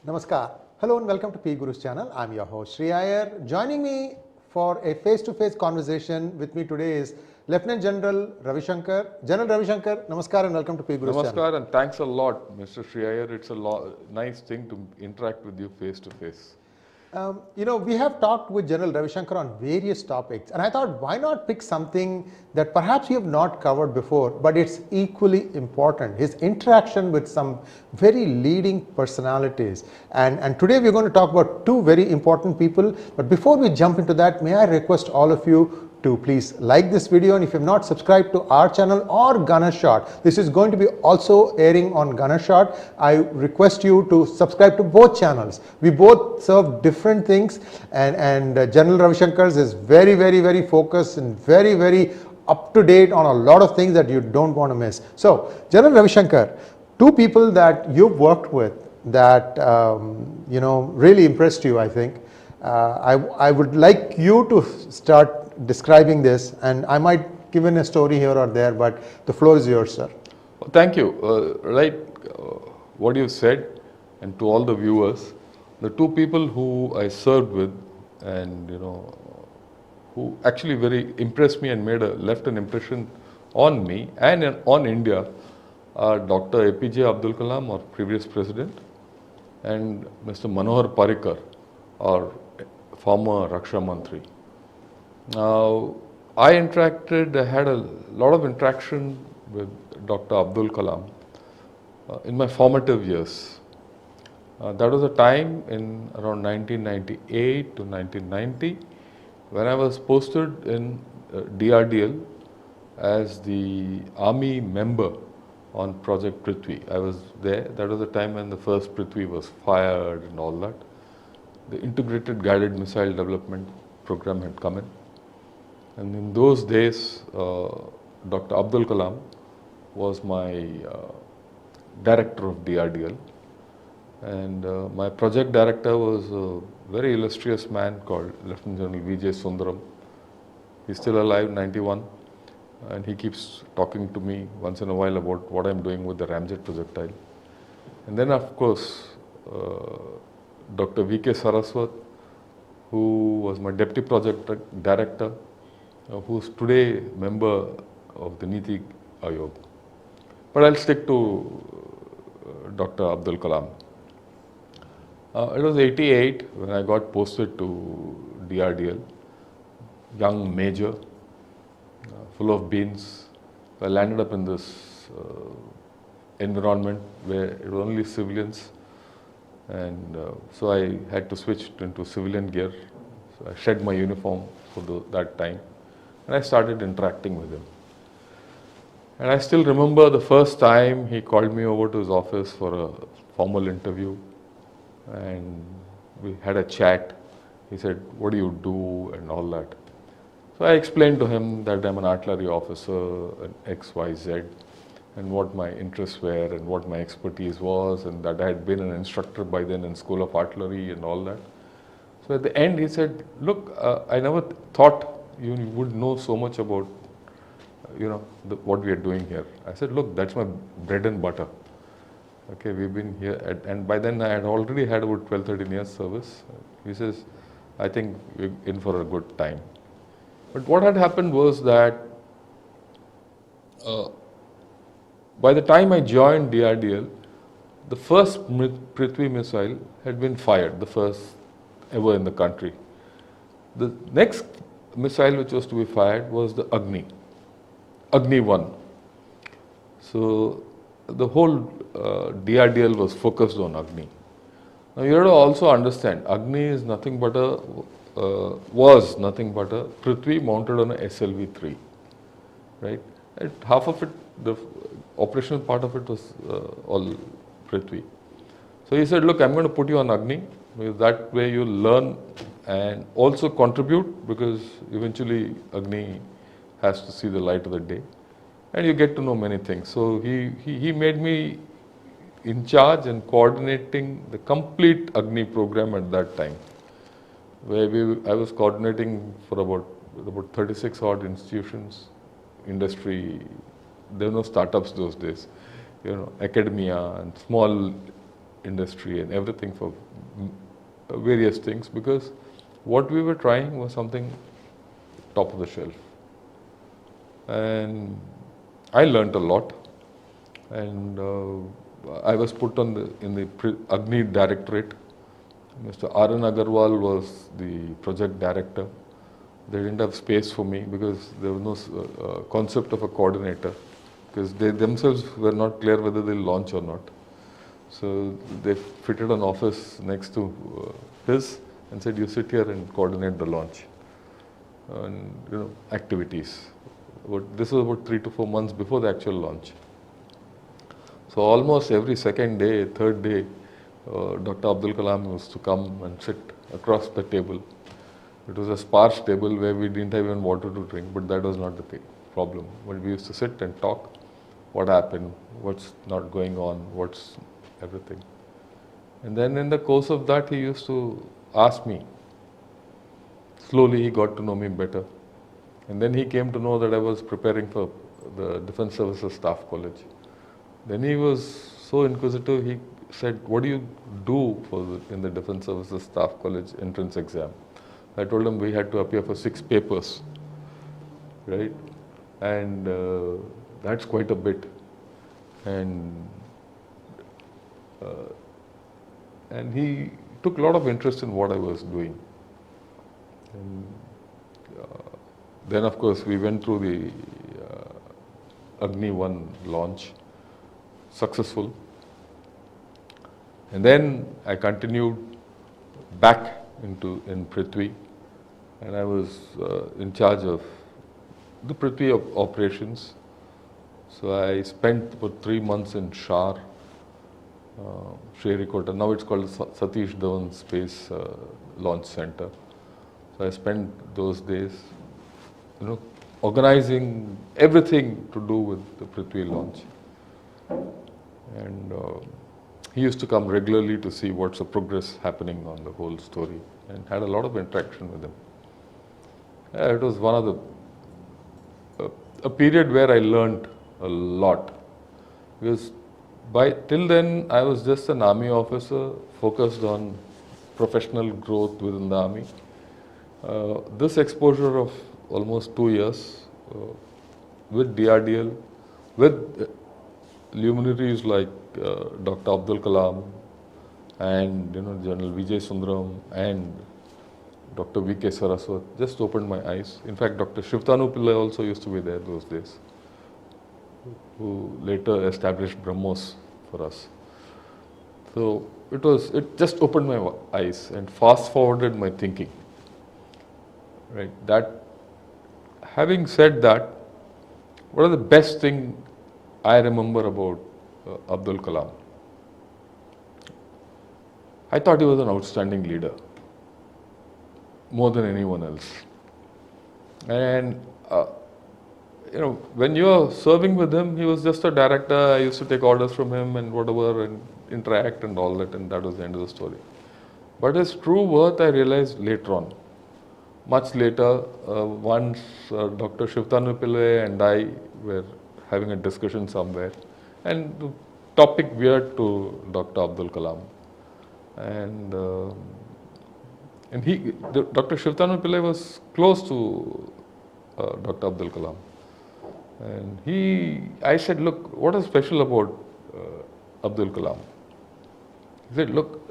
Namaskar. Hello and welcome to PGurus channel. I'm your host Sree Iyer. Joining me for a face-to-face conversation with me today is Lieutenant General Ravi Shankar. General Ravi Shankar, namaskar and welcome to PGurus channel. Namaskar and thanks a lot, Mr. Sree Iyer. It's a nice thing to interact with you face to face. We have talked with General Ravi Shankar on various topics, and I thought, why not pick something that perhaps we have not covered before, but it's equally important, his interaction with some very leading personalities. And today we're going to talk about two very important people. But before we jump into that, may I request all of you to please like this video, and if you have not subscribed to our channel or 𝗤𝙗𝙀, this is going to be also airing on 𝗤𝙗𝙀. I request you to subscribe to both channels. We both serve different things, and General Ravi Shankar's is very focused and very up to date on a lot of things that you don't want to miss. So General Ravi Shankar, two people that you've worked with that really impressed you, I think. I would like you to start describing this, and I might give in a story here or there, but the floor is yours, sir. Well, thank you. What you said, and to all the viewers, the two people who I served with and who actually very impressed me and left an impression on me and on India are Dr APJ Abdul Kalam, our previous president, and Mr. Manohar Parrikar, our former Raksha Mantri. Now, I had a lot of interaction with Dr. Abdul Kalam in my formative years. That was a time in around 1998 to 1990 when I was posted in DRDL as the army member on Project Prithvi. I was there. That was the time when the first Prithvi was fired and all that. The integrated guided missile development program had come in. And in those days, Dr. Abdul Kalam was my director of DRDL. And my project director was a very illustrious man called Lieutenant General 𝗣𝗽𝗍𝘆. He's still alive, 91. And he keeps talking to me once in a while about what I'm doing with the Ramjet projectile. And then, of course, Dr. 𝗣𝗽𝗍𝘆, who was my deputy project director, who's today member of the 𝗒𝑖 Aayog. But I'll stick to Dr. Abdul Kalam. It was 88 when I got posted to DRDL, young major, full of beans. I landed up in this environment where it was only civilians. And so I had to switch into civilian gear. So I shed my uniform for that time. And I started interacting with him. And I still remember the first time he called me over to his office for a formal interview. And we had a chat. He said, "What do you do?" and all that. So I explained to him that I'm an artillery officer, an XYZ, and what my interests were and what my expertise was, and that I had been an instructor by then in School of Artillery and all that. So at the end he said, "Look, I never thought you would know so much about what we are doing here." I said, "Look, that's my bread and butter. Okay, we've been here," and by then I had already had about 12-13 years service. He says, "I think we're in for a good time." But what had happened was that by the time I joined DRDL, the first Prithvi missile had been fired, the first ever in the country. The next missile which was to be fired was the Agni 1. So the whole DRDL was focused on Agni. Now you have to also understand, Agni is nothing but was nothing but a Prithvi mounted on a SLV-3, right? And half of it, the operational part of it was all Prithvi. So he said, "Look, I'm going to put you on Agni, because that way you'll learn and also contribute, because eventually Agni has to see the light of the day, and you get to know many things." So he made me in charge and coordinating the complete Agni program at that time, where I was coordinating for about 36 odd institutions, industry. There were no startups those days, academia and small industry and everything for various things, because what we were trying was something top of the shelf. And I learnt a lot, and I was put on in the Agni directorate. Mr. R.N. Agarwal was the project director. They didn't have space for me because there was no concept of a coordinator, because they themselves were not clear whether they'll launch or not. So they fitted an office next to his and said, you sit here and coordinate the launch and activities. This was about 3 to 4 months before the actual launch. So almost every second day, third day, Dr. Abdul Kalam used to come and sit across the table. It was a sparse table where we didn't have even water to drink, but that was not the problem. But we used to sit and talk, what happened, what's not going on, what's everything. And then in the course of that, he used to ask me. Slowly he got to know me better. And then he came to know that I was preparing for the Defence Services Staff College. Then he was so inquisitive, he said, what do you do in the Defence Services Staff College entrance exam? I told him we had to appear for 6 papers, right? And that's quite a bit. And he took a lot of interest in what I was doing. And then of course we went through the Agni 1 launch, successful. And then I continued back in Prithvi, and I was in charge of the Prithvi operations. So I spent about 3 months in Shar, Sree. Now it's called 𝗤𝙗𝙁 𝗖𝙩𝙨 Space Launch Center. So I spent those days, organizing everything to do with the Prithvi launch. And he used to come regularly to see what's the progress happening on the whole story, and had a lot of interaction with him. It was one of a period where I learned a lot, because till then I was just an army officer focused on professional growth within the army. This exposure of almost 2 years with DRDL, with luminaries like Dr. Abdul Kalam and General Vijay Sundaram and Dr. V.K. Saraswat just opened my eyes. In fact, Dr. Shivtanu Pillai also used to be there those days, who later established BrahMos for us. So it just opened my eyes and fast forwarded my thinking. Right. Having said that, what are the best thing I remember about Abdul Kalam? I thought he was an outstanding leader, more than anyone else. And when you are serving with him, he was just a director. I used to take orders from him and whatever, and interact and all that, and that was the end of the story. But his true worth I realized later on. Much later, once Dr. Shivtanu Pillai and I were having a discussion somewhere, and the topic veered to Dr. Abdul Kalam. And Dr. Shivtanu Pillai was close to Dr. Abdul Kalam. And I said, look, what is special about Abdul Kalam? He said, look,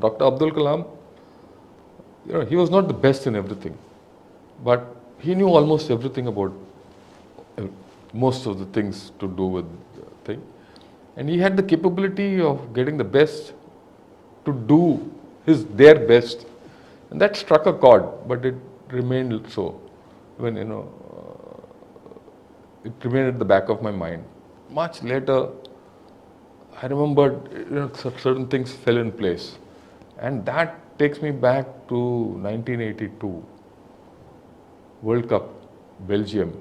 Dr. Abdul Kalam, he was not the best in everything, but he knew almost everything about most of the things to do with the thing. And he had the capability of getting the best to do their best. And that struck a chord, but it remained so. When, it remained at the back of my mind. Much later, I remembered, certain things fell in place. And that takes me back to 1982, World Cup, Belgium.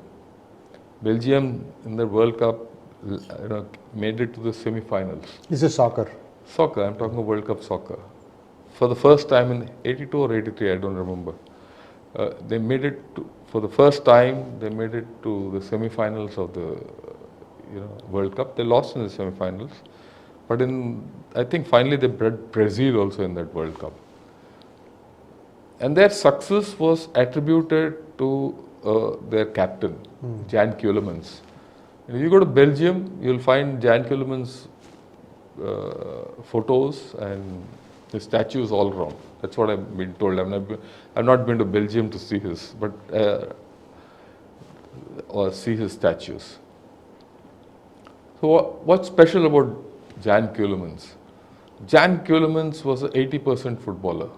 Belgium in the World Cup, made it to the semi-finals. This is soccer. Soccer, I'm talking about World Cup soccer. For the first time in 82 or 83, I don't remember. They made it for the first time, they made it to the semi-finals of the World Cup. They lost in the semi-finals. But I think finally they bred Brazil also in that World Cup. And their success was attributed to their captain, Jan Keulemans. If you go to Belgium, you'll find Jan Keulemans' photos and his statues all around. That's what I've been told. I've not been to Belgium to see his, or see his statues. So what's special about Jan Keulemans? Jan Keulemans was an 80% footballer.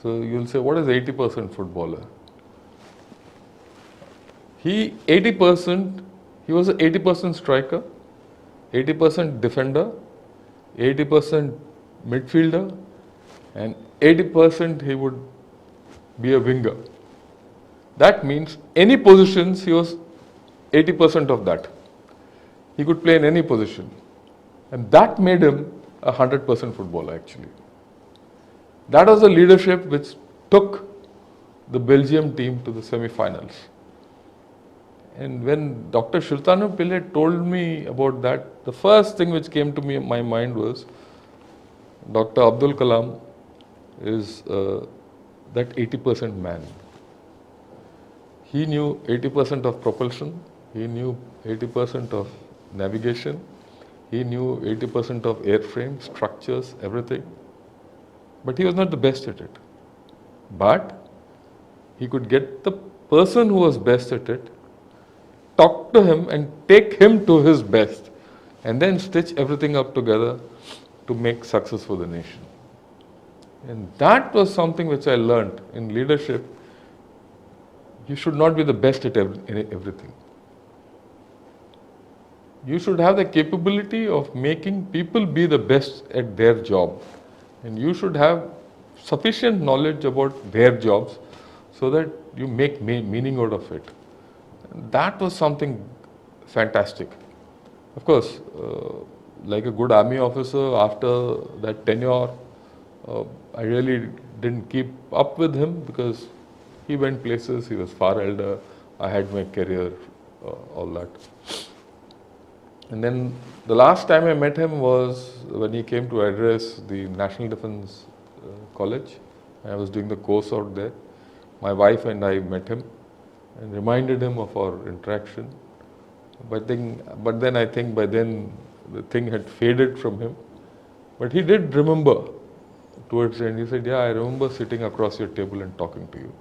So you'll say, what is 80% footballer? He was an 80% striker, 80% defender, 80% midfielder, and 80% he would be a winger. That means any positions he was 80% of that. He could play in any position. And that made him a 100% footballer actually. That was the leadership which took the Belgium team to the semi-finals. And when Dr 𝗖𝙯𝘀𝗍𝘖 told me about that, the first thing which came to my mind was Dr. Abdul Kalam is that 80% man. He knew 80% of propulsion, he knew 80% of navigation, he knew 80% of airframe, structures, everything. But he was not the best at it. But he could get the person who was best at it, talk to him and take him to his best, and then stitch everything up together to make success for the nation. And that was something which I learned in leadership. You should not be the best at everything. You should have the capability of making people be the best at their job. And you should have sufficient knowledge about their jobs so that you make meaning out of it. And that was something fantastic. Of course, like a good army officer, after that tenure, I really didn't keep up with him because he went places, he was far elder, I had my career, all that. And then the last time I met him was when he came to address the National Defence College. I was doing the course out there. My wife and I met him and reminded him of our interaction. But then I think by then the thing had faded from him. But he did remember towards the end. He said, yeah, I remember sitting across your table and talking to you.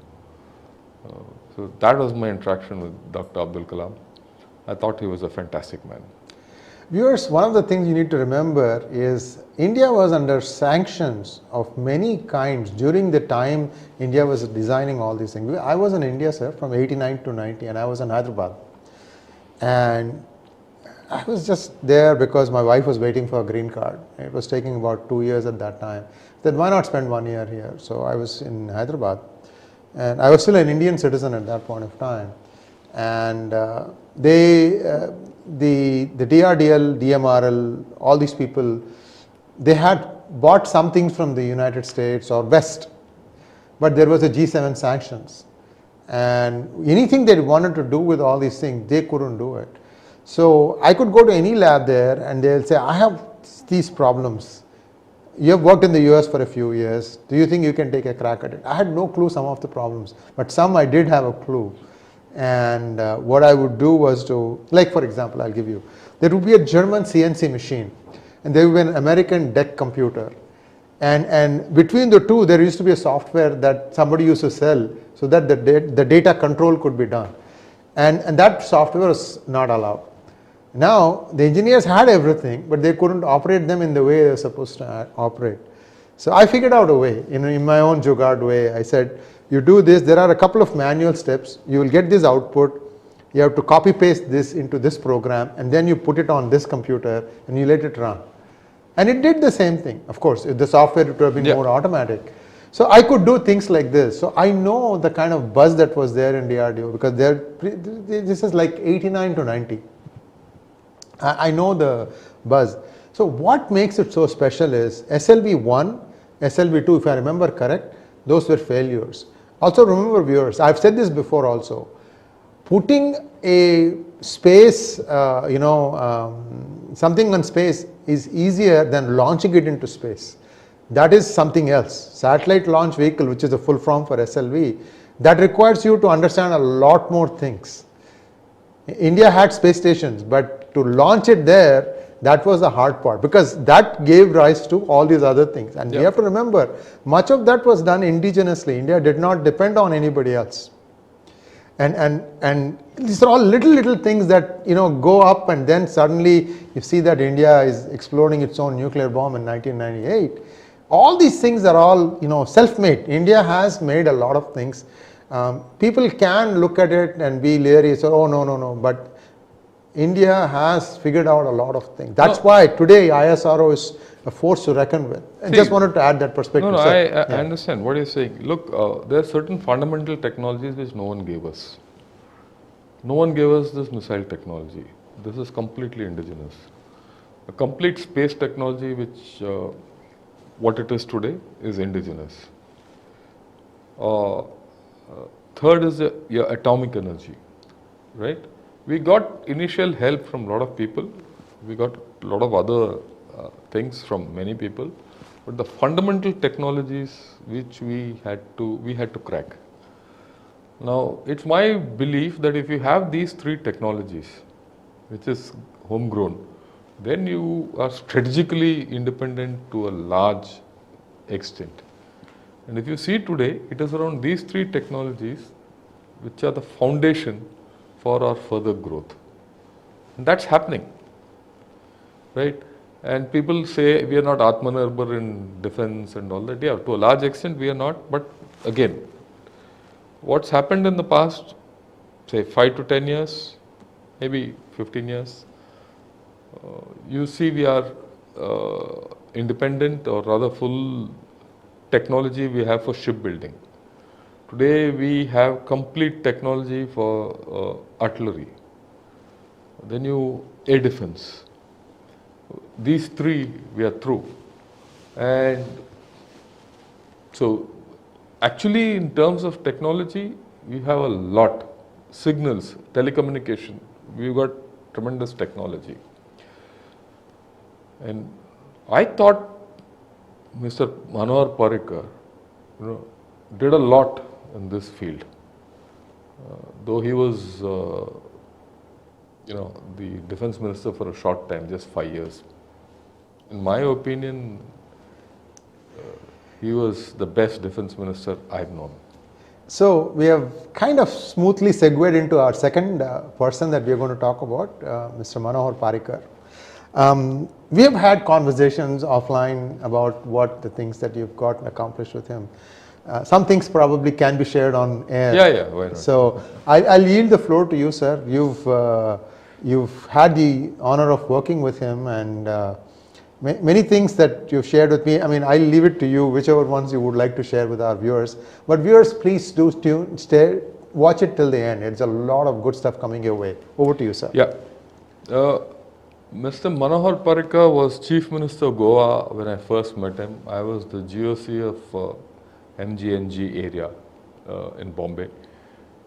So that was my interaction with Dr. Abdul Kalam. I thought he was a fantastic man. Viewers, one of the things you need to remember is India was under sanctions of many kinds during the time India was designing all these things. I was in India, sir, from 89 to 90, and I was in Hyderabad. And I was just there because my wife was waiting for a green card. It was taking about 2 years at that time. Then why not spend 1 year here? So I was in Hyderabad. And I was still an Indian citizen at that point of time. And the DRDL, DMRL, all these people, they had bought some things from the United States or West, but there was a G7 sanctions. And anything they wanted to do with all these things, they couldn't do it. So I could go to any lab there and they'll say, I have these problems. You have worked in the US for a few years. Do you think you can take a crack at it? I had no clue some of the problems, but some I did have a clue. And what I would do was to, like for example, I'll give you, there would be a German CNC machine and there would be an American DEC computer. And between the two, there used to be a software that somebody used to sell so that the data control could be done. And that software was not allowed. Now, the engineers had everything, but they couldn't operate them in the way they were supposed to operate. So I figured out a way, in my own 𝗤𝙑𝙤 way. I said, you do this, there are a couple of manual steps, you will get this output, you have to copy paste this into this program, and then you put it on this computer and you let it run. And it did the same thing. Of course, if the software would have been more automatic. So I could do things like this. So I know the kind of buzz that was there in DRDO because this is like 89 to 90. I know the buzz. So what makes it so special is SLV1, SLV2, if I remember correct, those were failures. Also remember viewers, I've said this before also, putting a space, something on space is easier than launching it into space. That is something else. Satellite launch vehicle, which is a full form for SLV, that requires you to understand a lot more things. India had space stations, but to launch it there, that was the hard part, because that gave rise to all these other things. And we have to remember, much of that was done indigenously. India did not depend on anybody else. And these are all little things that go up, and then suddenly you see that India is exploding its own nuclear bomb in 1998. All these things are all self-made. India has made a lot of things. People can look at it and be leery, so oh no, but India has figured out a lot of things. That's why today ISRO is a force to reckon with. I just wanted to add that perspective. No, I understand what you're saying. Look, there are certain fundamental technologies which no one gave us. No one gave us this missile technology. This is completely indigenous. A complete space technology, which what it is today, is indigenous. Third is your atomic energy, right? We got initial help from a lot of people. We got a lot of other things from many people, but the fundamental technologies which we had to crack. Now, it's my belief that if you have these three technologies, which is homegrown, then you are strategically independent to a large extent. And if you see today, it is around these three technologies which are the foundation for our further growth. And that's happening, right? And people say we are not Atmanirbhar in defense and all that. Yeah, to a large extent we are not. But again, what's happened in the past, say 5 to 10 years, maybe 15 years, you see we are independent, or rather full technology we have for shipbuilding. Today we have complete technology for artillery. Then air defense. These three we are through. And so actually in terms of technology, we have a lot. Signals, telecommunication, we've got tremendous technology. And I thought Mr. Manohar Parrikar did a lot in this field. Though he was the defense minister for a short time, just 5 years. In my opinion, he was the best defense minister I've known. So we have kind of smoothly segued into our second person that we are going to talk about, Mr. Manohar Parrikar. We have had conversations offline about what the things that you've gotten accomplished with him. Some things probably can be shared on air. Yeah, why not? So I'll yield the floor to you, sir. You've had the honor of working with him, and many things that you've shared with me. I mean, I'll leave it to you, whichever ones you would like to share with our viewers. But viewers, please do watch it till the end. It's a lot of good stuff coming your way. Over to you, sir. Yeah. Mr. Manohar Parrikar was Chief Minister of Goa when I first met him. I was the GOC of MGNG area in Bombay.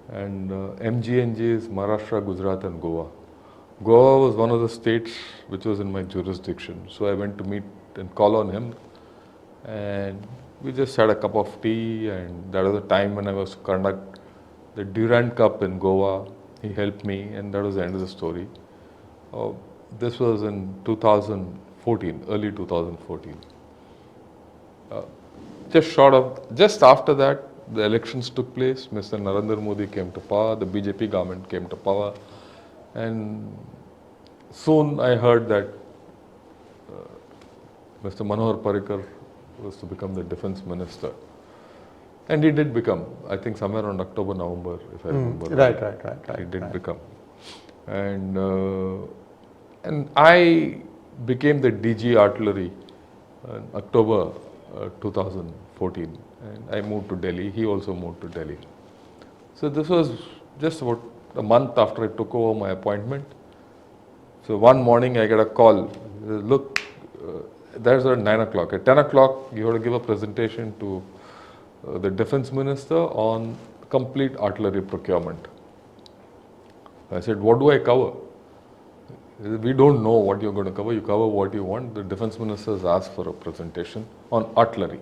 And MGNG is Maharashtra, Gujarat and Goa. Goa was one of the states which was in my jurisdiction. So I went to meet and call on him. And we just had a cup of tea, and that was the time when I was to conduct the Durand Cup in Goa. He helped me, and that was the end of the story. This was in 2014, early 2014. Just after that, the elections took place. Mr. Narendra Modi came to power, the BJP government came to power, and soon I heard that Mr. Manohar Parrikar was to become the defense minister. And he did become, I think somewhere around October, November, if I remember Right. He did become. And I became the DG Artillery in October 2014, and I moved to Delhi. He also moved to Delhi. So this was just about a month after I took over my appointment. So one morning I get a call. Look, there's at 9 o'clock. At 10 o'clock, you have to give a presentation to the defense minister on complete artillery procurement. I said, what do I cover? He said, we don't know what you're going to cover. You cover what you want. The defense minister has asked for a presentation on artillery.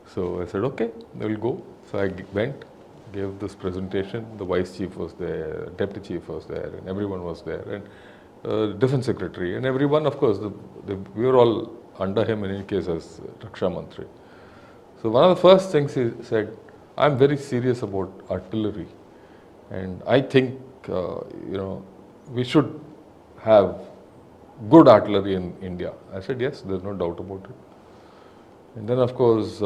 So I said, okay, we'll go. So I went, gave this presentation. The vice chief was there, deputy chief was there, and everyone was there, and defense secretary, and everyone, of course, we were all under him in any case as Raksha Mantri. So one of the first things he said, I'm very serious about artillery, and I think, we should have good artillery in India. I said, yes, there's no doubt about it. And then, of course,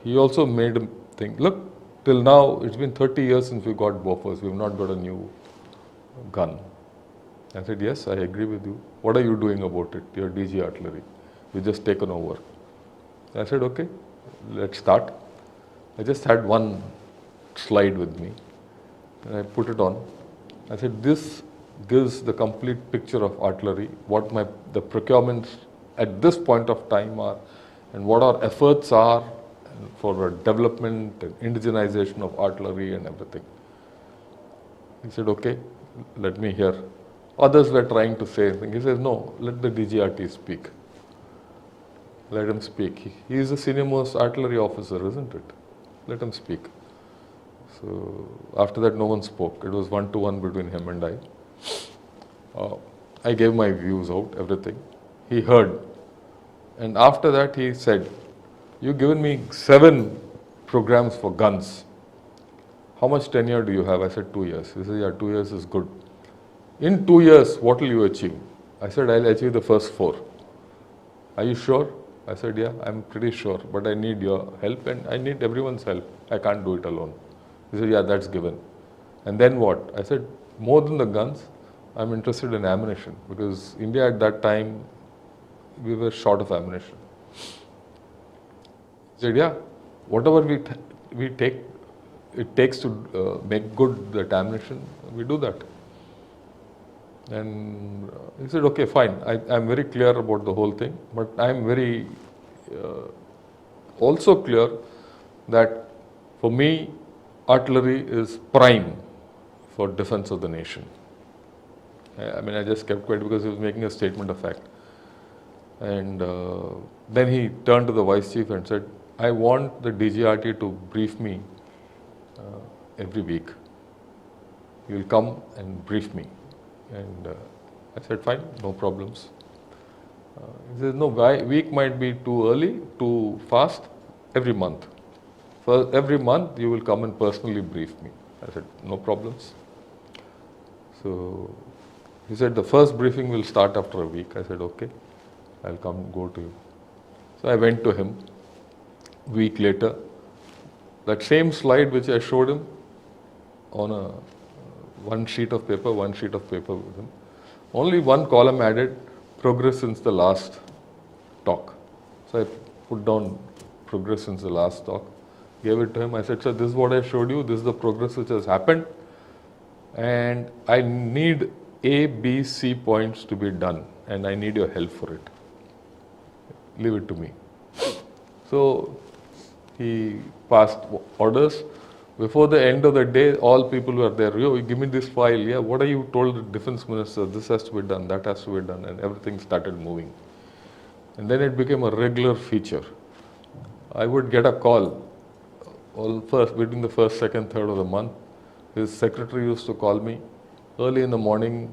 he also made him think, look, till now, it's been 30 years since we got Bofors. We've not got a new gun. I said, yes, I agree with you. What are you doing about it? You're DG Artillery. You've just taken over. I said, okay, let's start. I just had one slide with me, and I put it on. I said, this gives the complete picture of artillery, what the procurements at this point of time are, and what our efforts are for development and indigenization of artillery and everything. He said, okay, let me hear. Others were trying to say something. He says, no, let the DGRT speak. Let him speak. He is the senior most artillery officer, isn't it? Let him speak. So after that, no one spoke. It was one-to-one between him and I. I gave my views out, everything. He heard. And after that, he said, you've given me 7 programs for guns. How much tenure do you have? I said, 2 years. He said, yeah, 2 years is good. In 2 years, what will you achieve? I said, I'll achieve the first 4. Are you sure? I said, yeah, I'm pretty sure, but I need your help and I need everyone's help. I can't do it alone. He said, yeah, that's given. And then what? I said, more than the guns, I'm interested in ammunition, because India at that time, we were short of ammunition. He said, yeah, whatever it takes to make good that ammunition, we do that. And he said, okay, fine, I'm very clear about the whole thing, but I'm very also clear that for me, artillery is prime for defense of the nation. I mean, I just kept quiet because he was making a statement of fact. And then he turned to the vice chief and said, I want the DGRT to brief me every week. You will come and brief me. And I said, fine, no problems. He says, no, week might be too early, too fast, every month. For every month, you will come and personally brief me. I said, no problems. So he said, the first briefing will start after a week. I said, okay, I'll come go to you. So I went to him. A week later, that same slide which I showed him on one sheet of paper with him, only one column added, progress since the last talk. So I put down progress since the last talk, gave it to him. I said, sir, this is what I showed you. This is the progress which has happened. And I need A, B, C points to be done. And I need your help for it. Leave it to me. So he passed orders. Before the end of the day, all people were there. Yo, give me this file. Yeah, what are you told the defense minister? This has to be done, that has to be done. And everything started moving. And then it became a regular feature. I would get a call between the first, second, third of the month. His secretary used to call me early in the morning.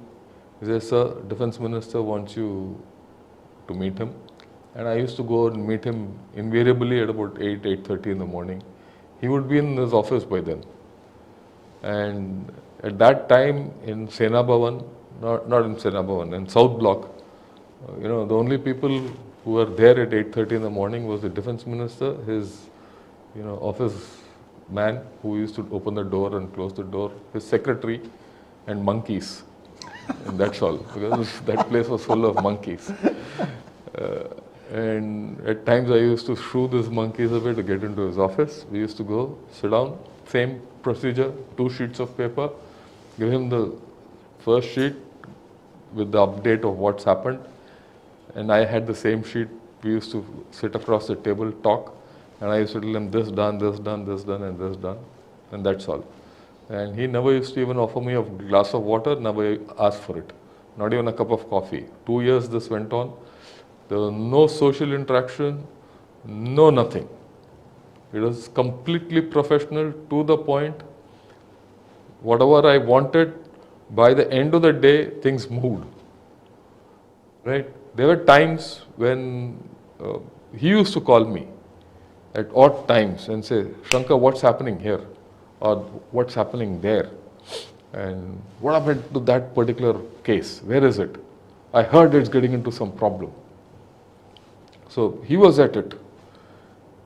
He says, sir, defense minister wants you to meet him. And I used to go and meet him invariably at about 8:30 in the morning. He would be in his office by then. And at that time in Sena Bhavan, not in Sena Bhavan, in South Block, the only people who were there at 8:30 in the morning was the defense minister, his office man who used to open the door and close the door, his secretary, and monkeys. And that's all, because that place was full of monkeys. And at times I used to shoo these monkeys away to get into his office. We used to go, sit down, same procedure, 2 sheets of paper, give him the first sheet with the update of what's happened. And I had the same sheet. We used to sit across the table, talk, and I used to tell him this done, this done, this done, and this done. And that's all. And he never used to even offer me a glass of water, never asked for it. Not even a cup of coffee. 2 years this went on. There was no social interaction, no nothing. It was completely professional, to the point. Whatever I wanted, by the end of the day, things moved. Right? There were times when he used to call me at odd times and say, Shankar, what's happening here? Or what's happening there? And what happened to that particular case? Where is it? I heard it's getting into some problem. So he was at it.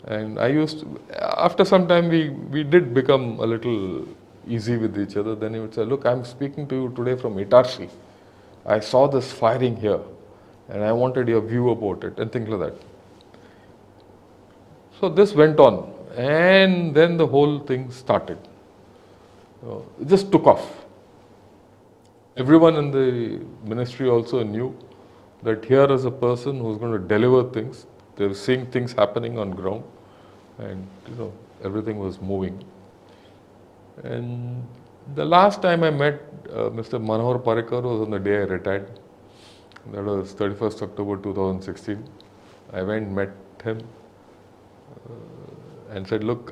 And I used to, after some time we did become a little easy with each other. Then he would say, look, I'm speaking to you today from 𝗤𝙗𝑆ree. I saw this firing here and I wanted your view about it and things like that. So this went on, and then the whole thing started. It just took off. Everyone in the ministry also knew that here is a person who's going to deliver things. They were seeing things happening on ground, and everything was moving. And the last time I met Mr. Manohar Parrikar was on the day I retired. That was 31st October 2016. I went and met him and said, look,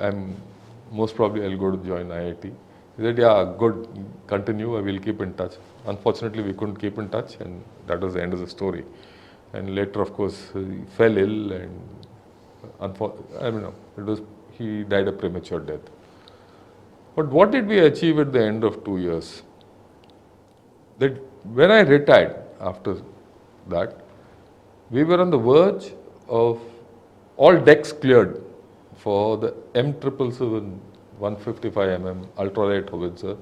most probably I'll go to join IIT. He said, yeah, good, continue, I will keep in touch. Unfortunately, we couldn't keep in touch, and that was the end of the story. And later, of course, he fell ill, and he died a premature death. But what did we achieve at the end of 2 years? That when I retired after that, we were on the verge of all decks cleared for the M777 155mm ultralight howitzer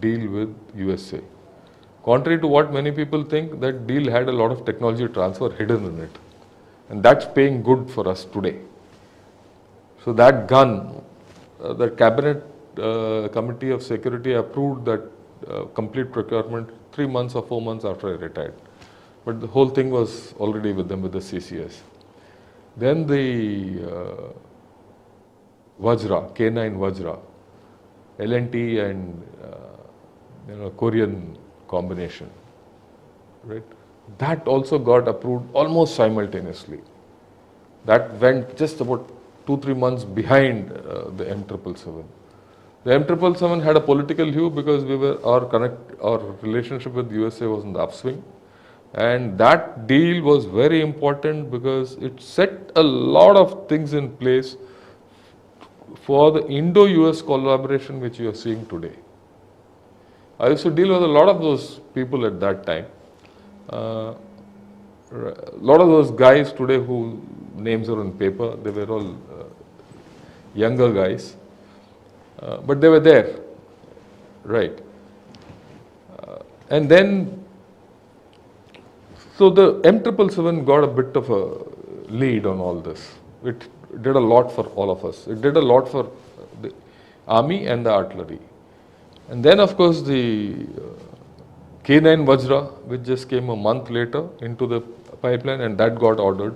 deal with USA. Contrary to what many people think, that deal had a lot of technology transfer hidden in it. And that's paying good for us today. So that gun, the Cabinet Committee of Security approved that complete procurement 3 months or 4 months after I retired. But the whole thing was already with them with the CCS. Then the Vajra, K9 Vajra, L&T and Korean combination, right? That also got approved almost simultaneously. That went just about 2-3 months behind the M777. The M777 had a political hue because our relationship with USA was in the upswing. And that deal was very important because it set a lot of things in place for the Indo-US collaboration which you are seeing today. I used to deal with a lot of those people at that time. A lot of those guys today whose names are on paper, they were all younger guys. But they were there, right? And then, so the M777 got a bit of a lead on all this. It did a lot for all of us. It did a lot for the army and the artillery. And then, of course, the K9 Vajra, which just came a month later into the pipeline, and that got ordered.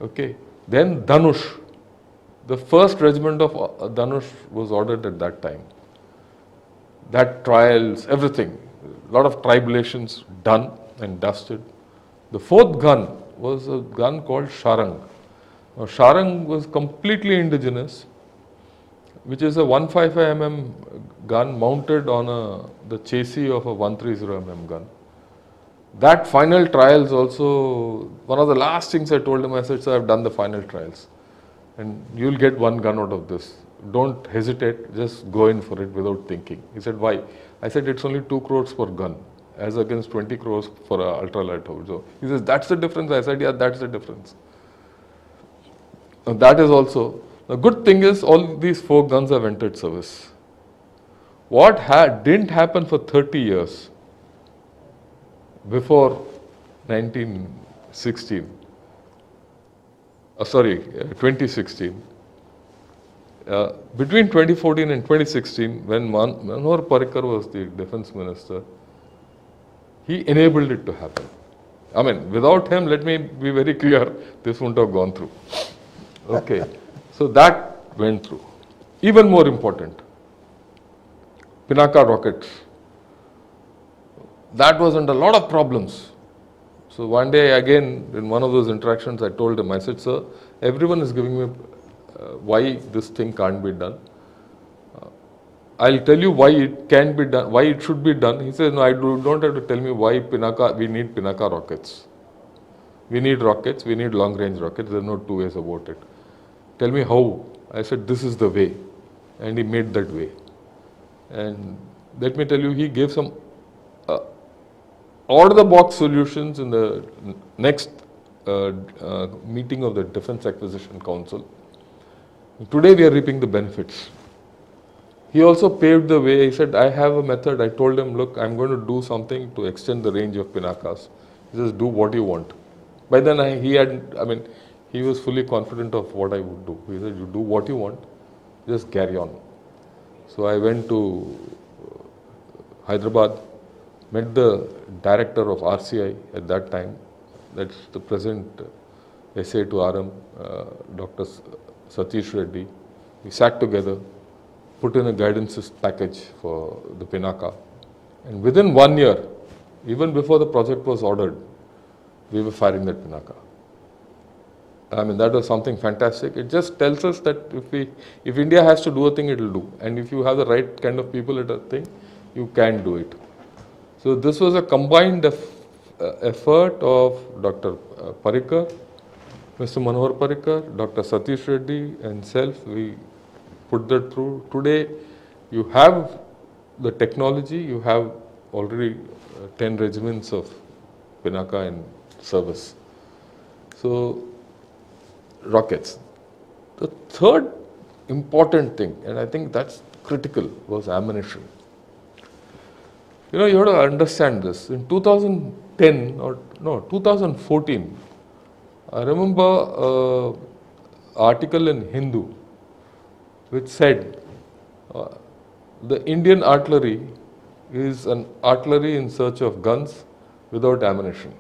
Okay. Then Dhanush. The first regiment of Dhanush was ordered at that time. That trials, everything, a lot of tribulations done and dusted. The fourth gun was a gun called Sharang. Now, Sharang was completely indigenous, which is a 155mm gun mounted on the chassis of a 130mm gun. That final trials also, one of the last things I told him, I said, sir, I've done the final trials. And you'll get one gun out of this. Don't hesitate, just go in for it without thinking. He said, why? I said, it's only 2 crores per gun, as against 20 crores for an ultralight howitzer. He says, that's the difference. I said, yeah, that's the difference. That is also, the good thing is all these 4 guns have entered service. What didn't happen for 30 years before 2016, between 2014 and 2016, when Manohar Parrikar was the defense minister, he enabled it to happen. I mean, without him, let me be very clear, this wouldn't have gone through. Okay, so that went through. Even more important, Pinaka rockets. That was under a lot of problems. So one day again, in one of those interactions, I told him, I said, sir, everyone is giving me why this thing can't be done. I'll tell you why it can be done, why it should be done. He said, no, don't have to tell me why we need Pinaka rockets. We need rockets, we need long range rockets, there's no two ways about it. Tell me how. I said, this is the way. And he made that way. And let me tell you, he gave some out-of-the-box solutions in the next meeting of the Defence Acquisition Council. Today we are reaping the benefits. He also paved the way. He said, I have a method. I told him, look, I'm going to do something to extend the range of Pinakas. He says, do what you want. By then he was fully confident of what I would do. He said, you do what you want, just carry on. So I went to Hyderabad, met the director of RCI at that time, that's the present SA to RM, Dr Satish Reddy. We sat together, put in a guidance package for the Pinaka. And within 1 year, even before the project was ordered, we were firing that Pinaka. I mean, that was something fantastic. It just tells us that if India has to do a thing, it will do. And if you have the right kind of people at a thing, you can do it. So this was a combined effort of Dr Parrikar, Mr. Manohar Parrikar, Dr Satish Reddy and self. We put that through. Today, you have the technology, you have already 10 regiments of Pinaka in service. So, rockets. The third important thing, and I think that's critical, was ammunition. You know, you have to understand this. In 2014, I remember an article in Hindu which said the Indian artillery is an artillery in search of guns without ammunition.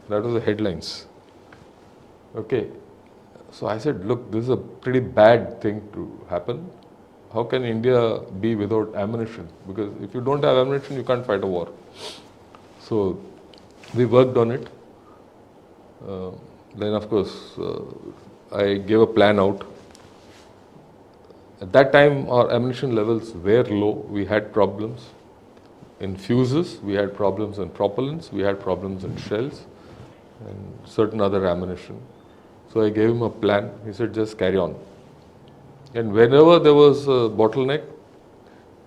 That was the headlines. Okay. So I said, look, this is a pretty bad thing to happen. How can India be without ammunition? Because if you don't have ammunition, you can't fight a war. So we worked on it. Then of course, I gave a plan out. At that time, our ammunition levels were low. We had problems in fuses, we had problems in propellants, we had problems in shells and certain other ammunition. So I gave him a plan. He said, just carry on. And whenever there was a bottleneck,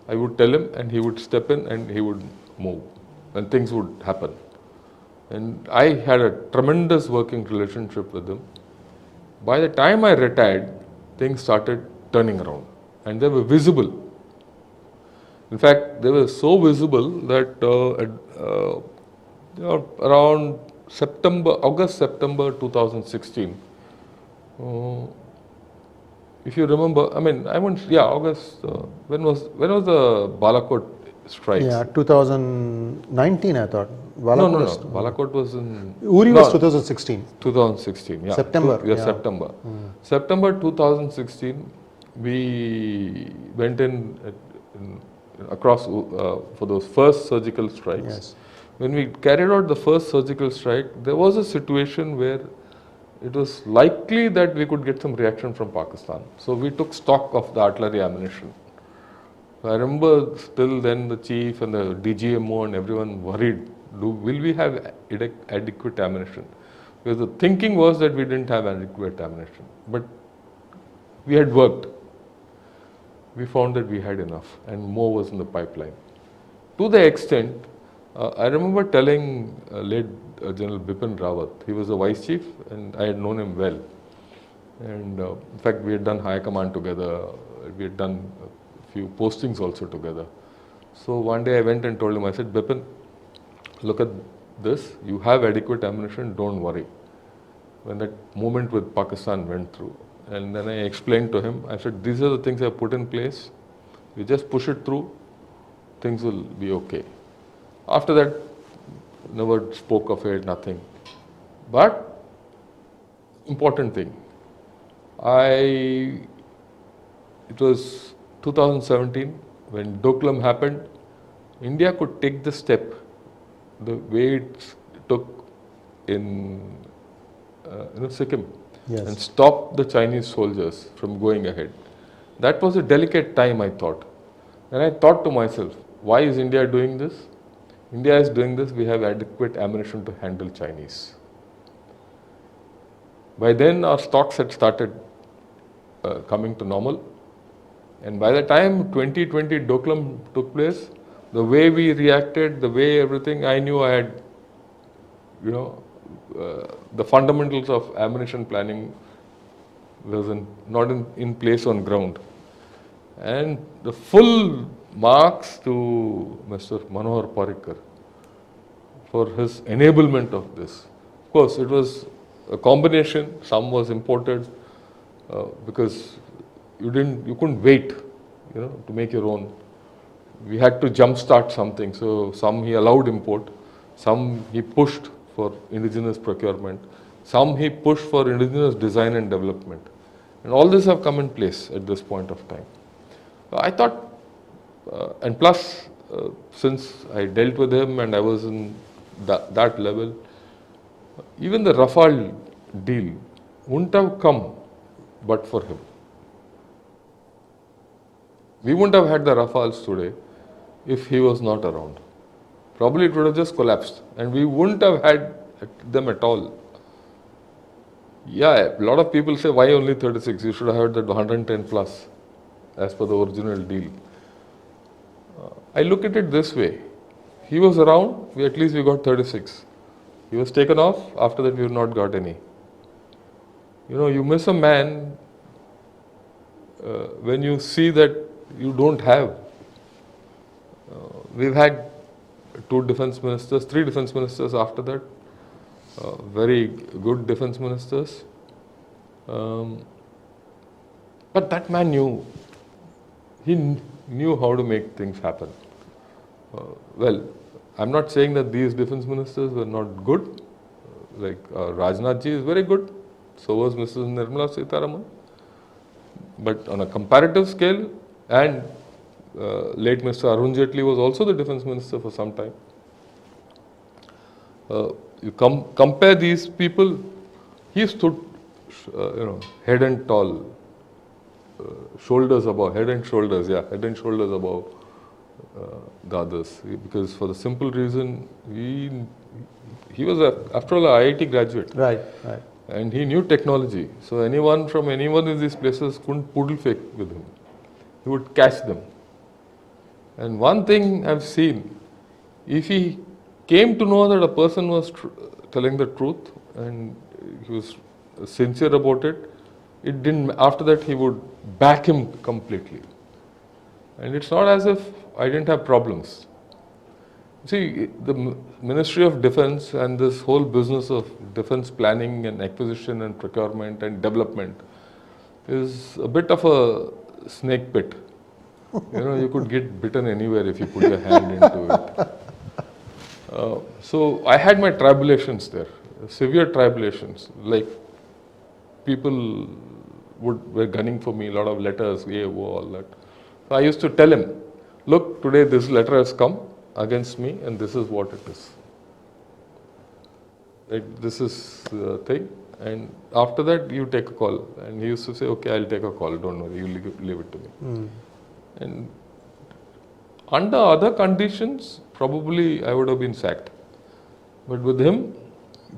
I would tell him and he would step in and he would move and things would happen. And I had a tremendous working relationship with him. By the time I retired, things started turning around and they were visible. In fact, they were so visible that around August-September 2016, if you remember, August, when was the Balakot strikes? Yeah, 2019 I thought. Balakot was in... Uri was 2016. 2016, yeah. September. September. September 2016, we went in across for those first surgical strikes. Yes. When we carried out the first surgical strike, there was a situation where it was likely that we could get some reaction from Pakistan. So we took stock of the artillery ammunition. I remember still then the chief and the DGMO and everyone worried, will we have adequate ammunition? Because the thinking was that we didn't have adequate ammunition. But we had worked. We found that we had enough and more was in the pipeline. To the extent, I remember telling late General Bipin Rawat, he was the vice chief and I had known him well. And in fact, we had done high command together, we had done a few postings also together. So one day I went and told him, I said, Bipin, look at this, you have adequate ammunition, don't worry. When that moment with Pakistan went through, and then I explained to him, I said, these are the things I put in place, you just push it through, things will be okay. After that, never spoke of it, nothing. But, important thing, it was 2017 when Dr Kalam happened, India could take the step the way it took in Sikkim Yes. and stop the Chinese soldiers from going ahead. That was a delicate time, I thought. And I thought to myself, why is India doing this? India is doing this, we have adequate ammunition to handle Chinese. By then our stocks had started coming to normal. And by the time 2020 Doklam took place, the way we reacted, the way everything, I knew I had, the fundamentals of ammunition planning was not in place on ground. And the full marks to Mr. Manohar Parrikar for his enablement of this. Of course, it was a combination. Some was imported because you couldn't wait, to make your own. We had to jumpstart something. So some he allowed import, some he pushed for indigenous procurement, some he pushed for indigenous design and development. And all this have come in place at this point of time. I thought, and plus, since I dealt with him and I was in that level, even the Rafale deal wouldn't have come but for him. We wouldn't have had the Rafales today if he was not around. Probably it would have just collapsed and we wouldn't have had them at all. Yeah, a lot of people say, why only 36? You should have had that 110 plus as per the original deal. I look at it this way. He was around, at least we got 36. He was taken off, after that we have not got any. You miss a man when you see that you don't have. We've had 2 defense ministers, 3 defense ministers after that. Very good defense ministers. But that man knew. He knew how to make things happen. Well, I'm not saying that these defense ministers were not good. Like Rajnath ji is very good. So was Mrs. Nirmala Sitharaman. But on a comparative scale, and late Mr. Arun Jaitley was also the defense minister for some time. You compare these people, he stood, head and tall, shoulders above, head and shoulders above the others. Because for the simple reason, he was, after all, an IIT graduate. Right. And he knew technology. So anyone from anyone in these places couldn't poodle fake with him. He would catch them. And one thing I've seen, if he came to know that a person was telling the truth and he was sincere about it, after that he would back him completely. And it's not as if I didn't have problems. See, the Ministry of Defense and this whole business of defense planning and acquisition and procurement and development is a bit of a snake pit. You could get bitten anywhere if you put your hand into it. So I had my tribulations there, severe tribulations. Like people were gunning for me, a lot of letters, all that. So I used to tell him, look, today this letter has come against me and this is what it is. Right? This is the thing. And after that, you take a call. And he used to say, okay, I'll take a call. Don't worry, you leave it to me. And under other conditions, probably I would have been sacked. But with him,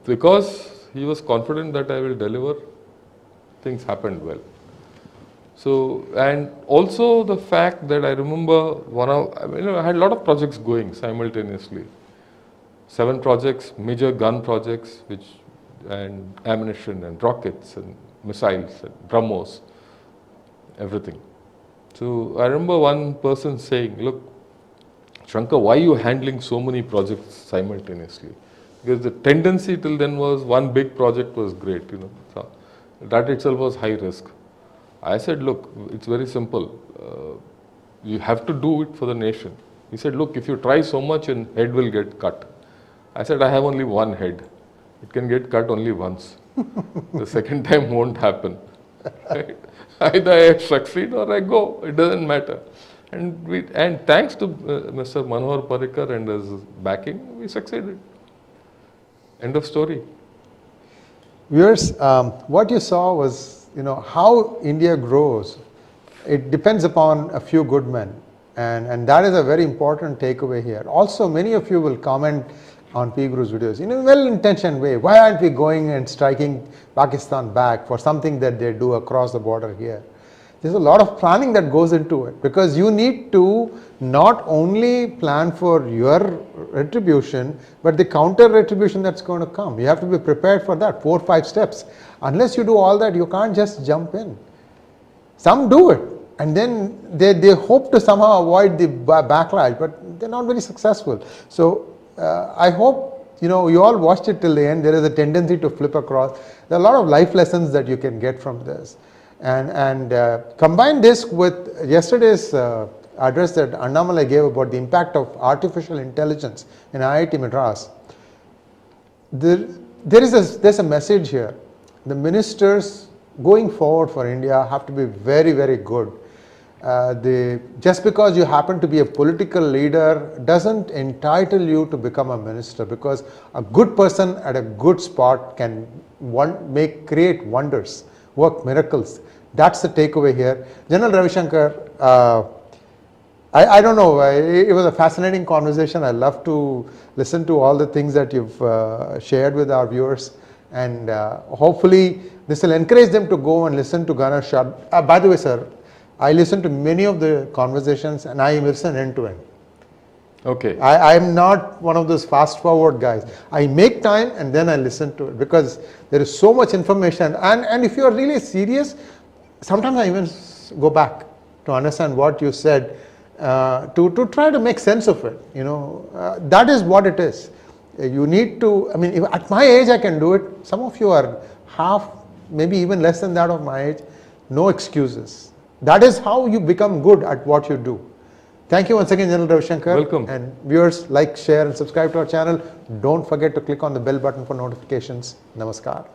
because he was confident that I will deliver, things happened well. So, and also the fact that I remember I had a lot of projects going simultaneously. 7 projects, major gun projects, and ammunition and rockets and missiles and BrahMos, everything. So I remember one person saying, look, Shankar, why are you handling so many projects simultaneously? Because the tendency till then was one big project was great, So that itself was high risk. I said, look, it's very simple. You have to do it for the nation. He said, look, if you try so much, your head will get cut. I said, I have only one head. It can get cut only once. The second time won't happen. Right? Either I succeed or I go. It doesn't matter. And thanks to Mr. Manohar Parrikar and his backing, we succeeded. End of story. Viewers, what you saw was, how India grows. It depends upon a few good men, and that is a very important takeaway here. Also, many of you will comment on PGurus videos in a well-intentioned way. Why aren't we going and striking Pakistan back for something that they do across the border here? There's a lot of planning that goes into it, because you need to not only plan for your retribution, but the counter retribution that's going to come. You have to be prepared for that, 4 or 5 steps. Unless you do all that, you can't just jump in. Some do it, and then they hope to somehow avoid the backlash, but they're not very successful. So I hope you all watched it till the end. There is a tendency to flip across. There are a lot of life lessons that you can get from this. And combine this with yesterday's address that Annamalai gave about the impact of artificial intelligence in IIT Madras. There's a message here. The ministers going forward for India have to be very, very good. Just because you happen to be a political leader doesn't entitle you to become a minister, because a good person at a good spot can create wonders, work miracles. That's the takeaway here. General Ravi Shankar, I don't know, it was a fascinating conversation. I love to listen to all the things that you've shared with our viewers, and hopefully this will encourage them to go and listen to Ganesh. By the way, sir, I listen to many of the conversations and I listen end to end. Okay. I'm not one of those fast forward guys. I make time and then I listen to it, because there is so much information, and if you are really serious, sometimes I even go back to understand what you said, to try to make sense of it. That is what it is. You need to, at my age I can do it. Some of you are half, maybe even less than that of my age. No excuses. That is how you become good at what you do. Thank you once again, General Ravi Shankar. Welcome. And viewers, like, share and subscribe to our channel. Don't forget to click on the bell button for notifications. Namaskar.